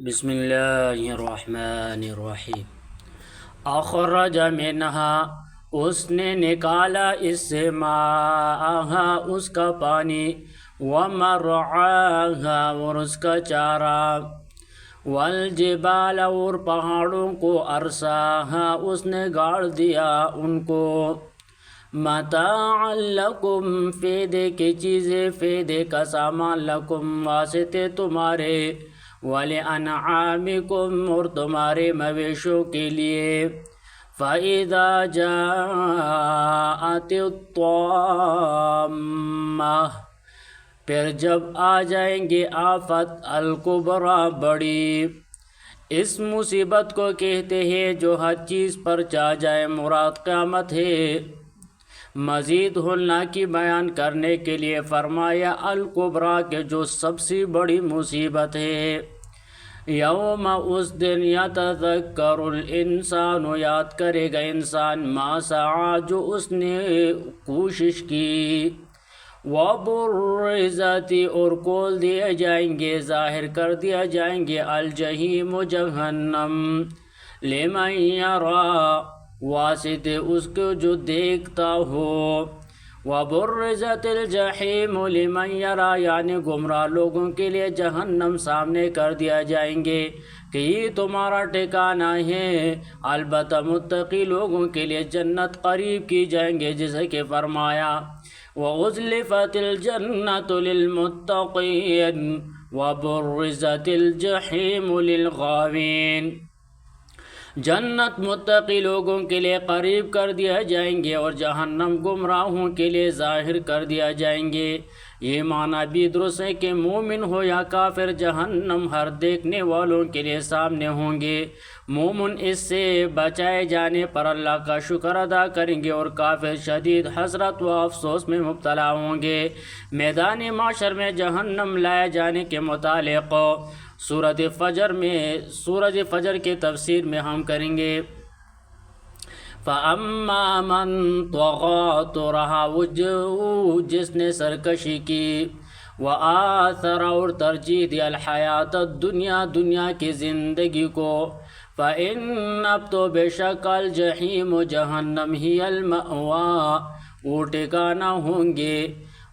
بسم اللہ الرحمن الرحیم۔ اخرج منہا، اس نے نکالا اس سے ماءہا، اس کا پانی، ومرعاہا، اور اس کا چارہ، والجبال، اور پہاڑوں کو، ارساہا، اس نے گاڑ دیا ان کو، متاعا لکم، فائدے کی چیزیں، فائدے کا سامان، لکم، واسطے تمہارے، وَلِأَنْعَامِكُمْ، اور تمہارے مویشوں کے لیے، فَإِذَا جَاءَتِ الطَّامَّةُ، پھر جب آ جائیں گے آفت، الکبریٰ، بڑی، اس مصیبت کو کہتے ہیں جو ہر چیز پر چاہ جائے، مراد قیامت ہے۔ مزید ہلنا کی بیان کرنے کے لیے فرمایا الکبریٰ کہ جو سب سے بڑی مصیبت ہے۔ یوم، اس دن، یتذکر الانسان، یاد کرے گا انسان، ما سعی، جو اس نے کوشش کی، وبرزت، اور کھول دیے جائیں گے، ظاہر کر دیا جائیں گے، الجحیم، جہنم، لمن یرا، واسطے اس کو جو دیکھتا ہو، وبرزت الجحیم لمن یرا، یعنی گمراہ لوگوں کے لیے جہنم سامنے کر دیا جائیں گے کہ یہ تمہارا ٹھکانہ ہے، البتہ متقی لوگوں کے لیے جنت قریب کی جائیں گے، جیسے کہ فرمایا وَأُزْلِفَتِ الْجَنَّةُ لِلْمُتَّقِينَ وَبُرِّزَتِ الْجَحِيمُ لِلْغَاوِينَ، جنت متقی لوگوں کے لیے قریب کر دیا جائیں گے اور جہنم گمراہوں کے لیے ظاہر کر دیا جائیں گے۔ یہ معنی بھی درست ہے کہ مومن ہو یا کافر، جہنم ہر دیکھنے والوں کے لیے سامنے ہوں گے۔ مومن اس سے بچائے جانے پر اللہ کا شکر ادا کریں گے اور کافر شدید حسرت و افسوس میں مبتلا ہوں گے۔ میدان محشر میں جہنم لائے جانے کے متعلق سورۃ فجر کی تفسیر میں ہم کریں گے۔ فَأَمَّا مَن طَغَىٰ، تو رہا وہ جس نے سرکشی کی، وَآثَرَ، اور ترجیح دی، الحیات الدنیا، دنیا کی زندگی کو، فَإِنَّ، اب تو بے شک، الجحیم، جہنم، ہی المأویٰ، وہ ٹھکانہ ہوں گے۔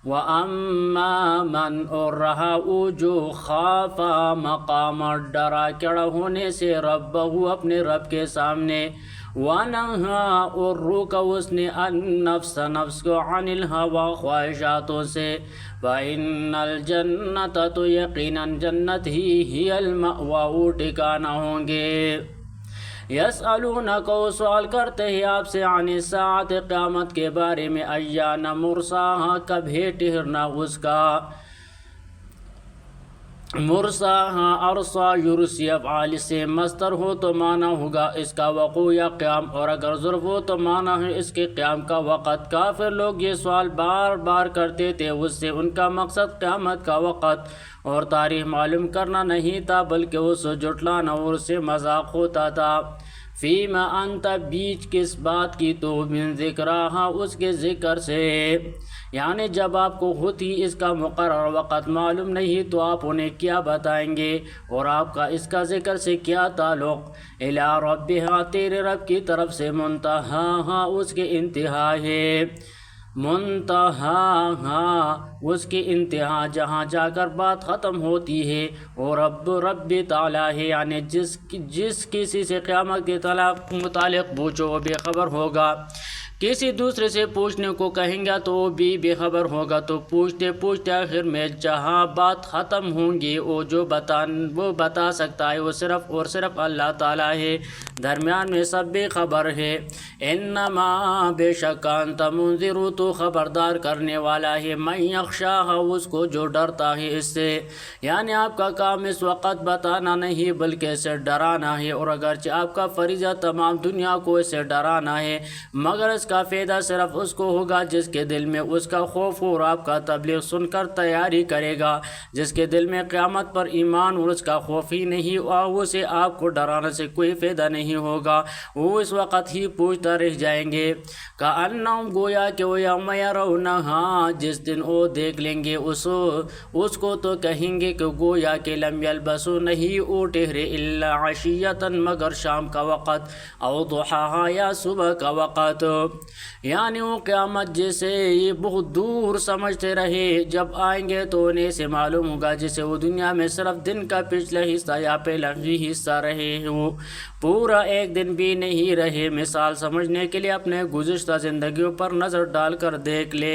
وَأَمَّا مَنْ، اور رہا وہ جو، خَافَ مقام، ڈرا کھڑا ہونے سے، ربہ، اپنے رب کے سامنے، وَنَہَا، اور روکا اس نے، النفس، نفس کو، عن الہویٰ، خواہشاتوں سے، فَإِنَّ الْجَنَّةَ، تو یقیناً جنت ہی المأویٰ، وہ ٹھکانہ ہوں گے۔ یسألونک، وہ سوال کرتے ہیں آپ سے، عن الساعۃ، قیامت کے بارے میں، ایان مرساہا، کب ہے ٹھہرنا اس کا، مرساہا، ارسا، یرسی، افعال سے مصدر ہو تو معنی ہوگا اس کا وقوع یا قیام، اور اگر ظرف ہو تو معنی ہے اس کے قیام کا وقت۔ کافر لوگ یہ سوال بار بار کرتے تھے، اس سے ان کا مقصد قیامت کا وقت اور تاریخ معلوم کرنا نہیں تھا، بلکہ اس سے جھٹلانا اور اس سے مذاق ہوتا تھا۔ فیما انت، بیچ کس بات کی، تو من ذکرہا، اس کے ذکر سے، یعنی جب آپ کو خود ہی اس کا مقرر وقت معلوم نہیں تو آپ انہیں کیا بتائیں گے، اور آپ کا اس کا ذکر سے کیا تعلق۔ الی ربہا، تیرے رب کی طرف سے، منتہاہا، اس کے انتہا ہے، منتہاہا، اس کی انتہا، جہاں جا کر بات ختم ہوتی ہے، اور رب تعالیٰ ہے، یعنی جس کسی سے قیامت کے متعلق پوچھو وہ بے خبر ہوگا، کسی دوسرے سے پوچھنے کو کہیں گا تو وہ بھی بے خبر ہوگا، تو پوچھتے پوچھتے آخر میں جہاں بات ختم ہوں گی، وہ بتا سکتا ہے وہ صرف اور صرف اللہ تعالیٰ ہے، درمیان میں سب بے خبر ہے۔ انما، بے شک، انت منذر، تو خبردار کرنے والا ہے، من یخشاہا، اس کو جو ڈرتا ہے اس سے، یعنی آپ کا کام اس وقت بتانا نہیں بلکہ اسے ڈرانا ہے، اور اگرچہ آپ کا فریضہ تمام دنیا کو اسے ڈرانا ہے، مگر اس کا فائدہ صرف اس کو ہوگا جس کے دل میں اس کا خوف ہو اور آپ کا تبلیغ سن کر تیاری کرے گا۔ جس کے دل میں قیامت پر ایمان اور اس کا خوف ہی نہیں، اسے آپ کو ڈرانے سے کوئی فائدہ نہیں ہوگا، وہ اس وقت ہی پوچھتا رہ جائیں گے۔ کأنہم، گویا کہ وہ، یوم یرونہا، جس دن وہ دیکھ لیں گے اس کو تو کہیں گے کہ گویا کہ لم یلبسو نہیں او ٹہرے الا عشیتاً مگر شام کا وقت او ضحاہا یا صبح کا وقت، یعنی وہ قیامت جیسے یہ بہت دور سمجھتے رہے، جب آئیں گے تو انہیں سے معلوم ہوگا جسے وہ دنیا میں صرف دن کا پچھلا حصہ یا پہلا ہی حصہ رہے ہو، پورا ایک دن بھی نہیں رہے۔ مثال سمجھنے کے لیے اپنے گزشتہ زندگیوں پر نظر ڈال کر دیکھ لے۔